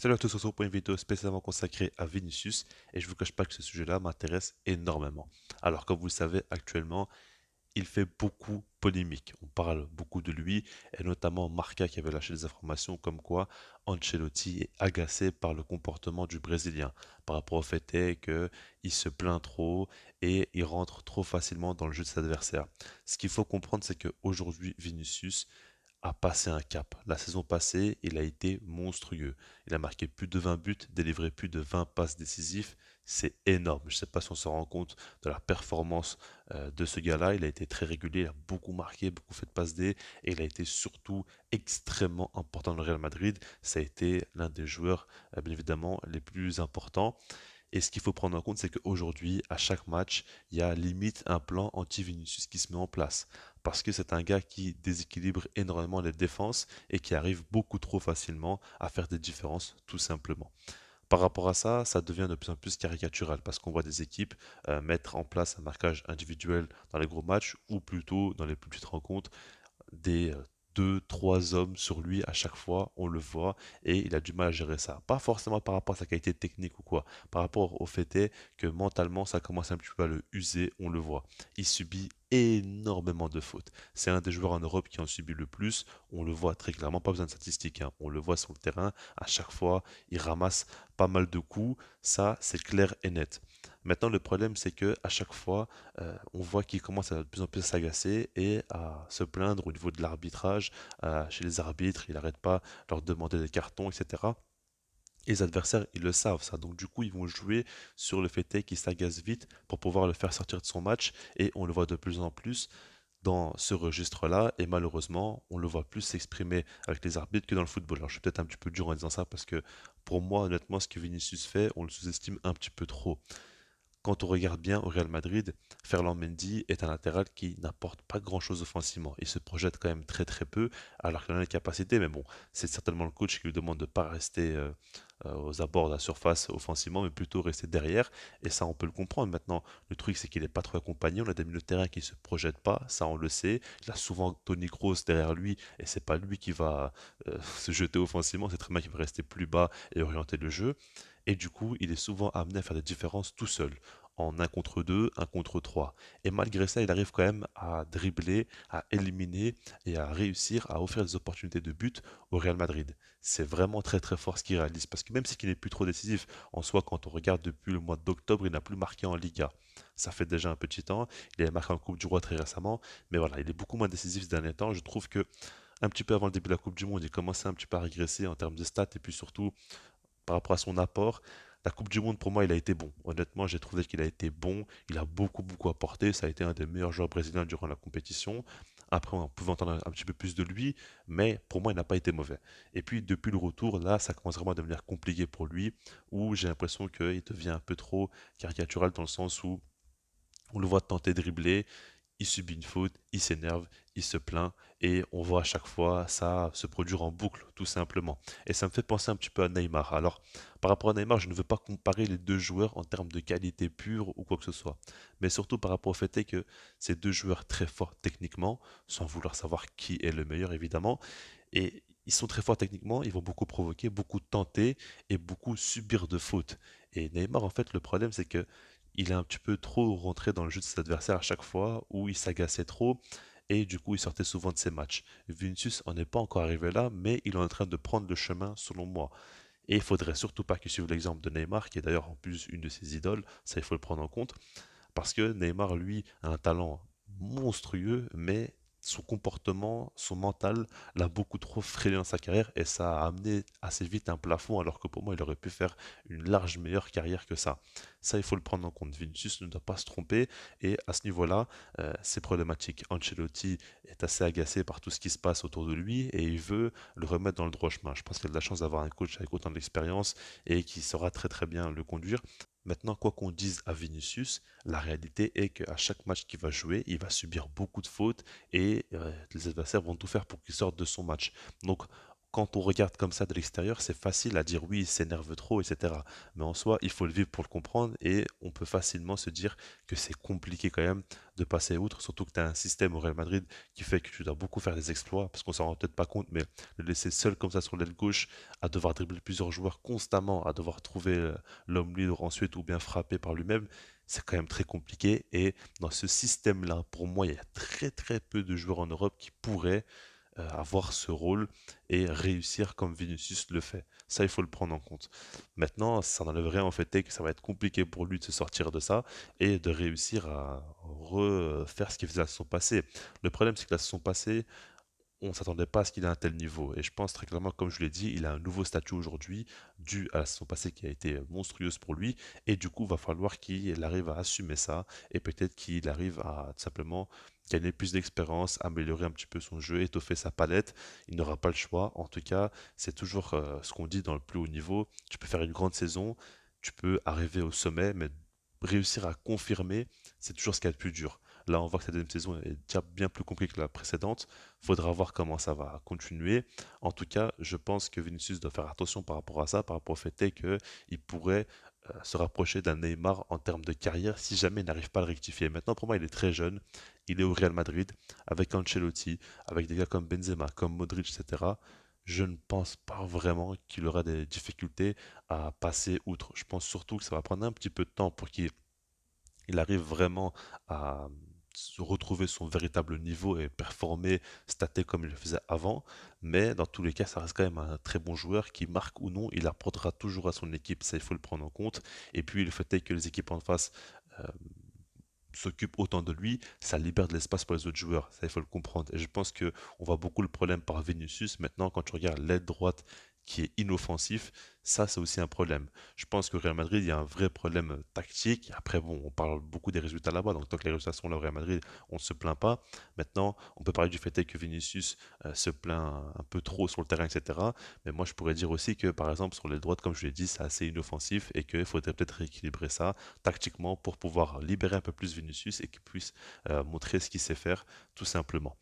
Salut à tous, on se retrouve pour une vidéo spécialement consacrée à Vinicius et je vous cache pas que ce sujet-là m'intéresse énormément. Alors comme vous le savez actuellement, il fait beaucoup polémique. On parle beaucoup de lui et notamment Marca qui avait lâché des informations comme quoi Ancelotti est agacé par le comportement du Brésilien par rapport au fait est qu'il se plaint trop et il rentre trop facilement dans le jeu de ses adversaires. Ce qu'il faut comprendre c'est qu'aujourd'hui Vinicius a passé un cap. La saison passée, il a été monstrueux. Il a marqué plus de 20 buts, délivré plus de 20 passes décisives. C'est énorme. Je ne sais pas si on se rend compte de la performance de ce gars-là. Il a été très régulier, il a beaucoup marqué, beaucoup fait de passes D et il a été surtout extrêmement important dans le Real Madrid. Ça a été l'un des joueurs, bien évidemment, les plus importants. Et ce qu'il faut prendre en compte, c'est qu'aujourd'hui, à chaque match, il y a limite un plan anti-Vinicius qui se met en place. Parce que c'est un gars qui déséquilibre énormément les défenses et qui arrive beaucoup trop facilement à faire des différences, tout simplement. Par rapport à ça, ça devient de plus en plus caricatural parce qu'on voit des équipes mettre en place un marquage individuel dans les gros matchs ou plutôt dans les plus petites rencontres des deux, trois hommes sur lui à chaque fois, on le voit, et il a du mal à gérer ça. Pas forcément par rapport à sa qualité technique ou quoi, par rapport au fait est que mentalement, ça commence un petit peu à le user, on le voit. Il subit énormément de fautes. C'est un des joueurs en Europe qui en subit le plus, on le voit très clairement, pas besoin de statistiques, hein. On le voit sur le terrain, à chaque fois, il ramasse pas mal de coups, ça c'est clair et net. Maintenant, le problème, c'est que à chaque fois, on voit qu'il commence à de plus en plus s'agacer et à se plaindre au niveau de l'arbitrage, chez les arbitres, il n'arrête pas de leur demander des cartons, etc. Et les adversaires, ils le savent ça. Donc du coup, ils vont jouer sur le fait est qu'il s'agace vite pour pouvoir le faire sortir de son match. Et on le voit de plus en plus dans ce registre-là. Et malheureusement, on le voit plus s'exprimer avec les arbitres que dans le football. Alors je suis peut-être un petit peu dur en disant ça parce que pour moi, honnêtement, ce que Vinicius fait, on le sous-estime un petit peu trop. Quand on regarde bien au Real Madrid, Ferland Mendy est un latéral qui n'apporte pas grand-chose offensivement. Il se projette quand même très très peu, alors qu'il en a les capacités. Mais bon, c'est certainement le coach qui lui demande de ne pas rester aux abords de la surface offensivement, mais plutôt rester derrière. Et ça, on peut le comprendre. Maintenant, le truc, c'est qu'il n'est pas trop accompagné. On a des milieux de terrain qui ne se projettent pas, ça on le sait. Il a souvent Tony Kroos derrière lui, et c'est pas lui qui va se jeter offensivement. C'est très bien qu'il va rester plus bas et orienter le jeu. Et du coup, il est souvent amené à faire des différences tout seul, en un contre 2, un contre 3. Et malgré ça, il arrive quand même à dribbler, à éliminer et à réussir à offrir des opportunités de but au Real Madrid. C'est vraiment très très fort ce qu'il réalise, parce que même si il n'est plus trop décisif, en soi, quand on regarde depuis le mois d'octobre, il n'a plus marqué en Liga. Ça fait déjà un petit temps, il a marqué en Coupe du Roi très récemment, mais voilà, il est beaucoup moins décisif ces derniers temps. Je trouve que un petit peu avant le début de la Coupe du Monde, il commençait un petit peu à régresser en termes de stats et puis surtout par rapport à son apport. La Coupe du Monde, pour moi, il a été bon. Honnêtement, j'ai trouvé qu'il a été bon. Il a beaucoup, beaucoup apporté. Ça a été un des meilleurs joueurs brésiliens durant la compétition. Après, on pouvait entendre un petit peu plus de lui, mais pour moi, il n'a pas été mauvais. Et puis, depuis le retour, là, ça commence vraiment à devenir compliqué pour lui, où j'ai l'impression qu'il devient un peu trop caricatural dans le sens où on le voit tenter de dribbler, il subit une faute, il s'énerve, il se plaint, et on voit à chaque fois ça se produire en boucle, tout simplement. Et ça me fait penser un petit peu à Neymar. Alors, par rapport à Neymar, je ne veux pas comparer les deux joueurs en termes de qualité pure ou quoi que ce soit, mais surtout par rapport au fait est que ces deux joueurs très forts techniquement, sans vouloir savoir qui est le meilleur évidemment, et ils sont très forts techniquement, ils vont beaucoup provoquer, beaucoup tenter et beaucoup subir de fautes. Et Neymar, en fait, le problème, c'est que il est un petit peu trop rentré dans le jeu de ses adversaires à chaque fois, où il s'agaçait trop, et du coup, il sortait souvent de ses matchs. Vinicius en est pas encore arrivé là, mais il est en train de prendre le chemin, selon moi. Et il faudrait surtout pas qu'il suive l'exemple de Neymar, qui est d'ailleurs en plus une de ses idoles, ça il faut le prendre en compte, parce que Neymar, lui, a un talent monstrueux, mais son comportement, son mental l'a beaucoup trop freiné dans sa carrière et ça a amené assez vite un plafond alors que pour moi il aurait pu faire une large meilleure carrière que ça. Ça il faut le prendre en compte. Vinicius ne doit pas se tromper et à ce niveau-là c'est problématique. Ancelotti est assez agacé par tout ce qui se passe autour de lui et il veut le remettre dans le droit chemin. Je pense qu'il a de la chance d'avoir un coach avec autant d'expérience et qui saura très très bien le conduire. Maintenant, quoi qu'on dise à Vinicius, la réalité est qu'à chaque match qu'il va jouer, il va subir beaucoup de fautes et les adversaires vont tout faire pour qu'il sorte de son match. Donc, quand on regarde comme ça de l'extérieur, c'est facile à dire oui, il s'énerve trop, etc. Mais en soi, il faut le vivre pour le comprendre et on peut facilement se dire que c'est compliqué quand même de passer outre, surtout que tu as un système au Real Madrid qui fait que tu dois beaucoup faire des exploits, parce qu'on s'en rend peut-être pas compte, mais le laisser seul comme ça sur l'aile gauche, à devoir dribbler plusieurs joueurs constamment, à devoir trouver l'homme libre ensuite ou bien frapper par lui-même, c'est quand même très compliqué. Et dans ce système-là, pour moi, il y a très très peu de joueurs en Europe qui pourraient avoir ce rôle et réussir comme Vinicius le fait. Ça, il faut le prendre en compte. Maintenant, ça n'enlève rien en fait est que ça va être compliqué pour lui de se sortir de ça et de réussir à refaire ce qu'il faisait à son passé. Le problème, c'est que la saison passée, on ne s'attendait pas à ce qu'il ait un tel niveau. Et je pense très clairement, comme je l'ai dit, il a un nouveau statut aujourd'hui, dû à son passé qui a été monstrueuse pour lui. Et du coup, il va falloir qu'il arrive à assumer ça. Et peut-être qu'il arrive à tout simplement gagner plus d'expérience, améliorer un petit peu son jeu, étoffer sa palette. Il n'aura pas le choix. En tout cas, c'est toujours ce qu'on dit dans le plus haut niveau. Tu peux faire une grande saison, tu peux arriver au sommet, mais réussir à confirmer, c'est toujours ce qu'il y a de plus dur. Là, on voit que cette deuxième saison est déjà bien plus compliquée que la précédente. Faudra voir comment ça va continuer. En tout cas, je pense que Vinicius doit faire attention par rapport à ça, par rapport au fait est qu'il pourrait se rapprocher d'un Neymar en termes de carrière si jamais il n'arrive pas à le rectifier. Maintenant, pour moi, il est très jeune. Il est au Real Madrid avec Ancelotti, avec des gars comme Benzema, comme Modric, etc. Je ne pense pas vraiment qu'il aura des difficultés à passer outre. Je pense surtout que ça va prendre un petit peu de temps pour qu'il arrive vraiment à retrouver son véritable niveau et performer, stater comme il le faisait avant. Mais dans tous les cas, ça reste quand même un très bon joueur qui, marque ou non, il apportera toujours à son équipe. Ça, il faut le prendre en compte. Et puis, le fait est que les équipes en face euh, s'occupent autant de lui, ça libère de l'espace pour les autres joueurs. Ça, il faut le comprendre. Et je pense que on voit beaucoup le problème par Vinicius. Maintenant, quand tu regardes l'aile droite qui est inoffensif, ça, c'est aussi un problème. Je pense qu'au Real Madrid, il y a un vrai problème tactique. Après, bon, on parle beaucoup des résultats là-bas. Donc, tant que les résultats sont là au Real Madrid, on ne se plaint pas. Maintenant, on peut parler du fait que Vinicius se plaint un peu trop sur le terrain, etc. Mais moi, je pourrais dire aussi que, par exemple, sur les droites, comme je l'ai dit, c'est assez inoffensif et qu'il faudrait peut-être rééquilibrer ça tactiquement pour pouvoir libérer un peu plus Vinicius et qu'il puisse montrer ce qu'il sait faire, tout simplement.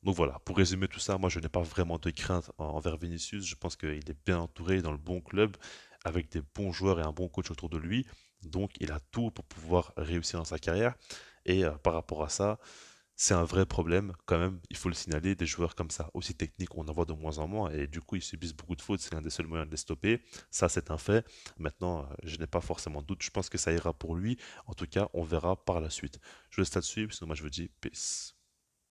Donc voilà, pour résumer tout ça, moi je n'ai pas vraiment de crainte envers Vinicius. Je pense qu'il est bien entouré dans le bon club, avec des bons joueurs et un bon coach autour de lui. Donc il a tout pour pouvoir réussir dans sa carrière. Et par rapport à ça, c'est un vrai problème quand même, il faut le signaler, des joueurs comme ça, aussi techniques, on en voit de moins en moins, et du coup ils subissent beaucoup de fautes, c'est un des seuls moyens de les stopper, ça c'est un fait. Maintenant, je n'ai pas forcément de doute, je pense que ça ira pour lui, en tout cas on verra par la suite. Je laisse là-dessus, sinon moi je vous dis peace.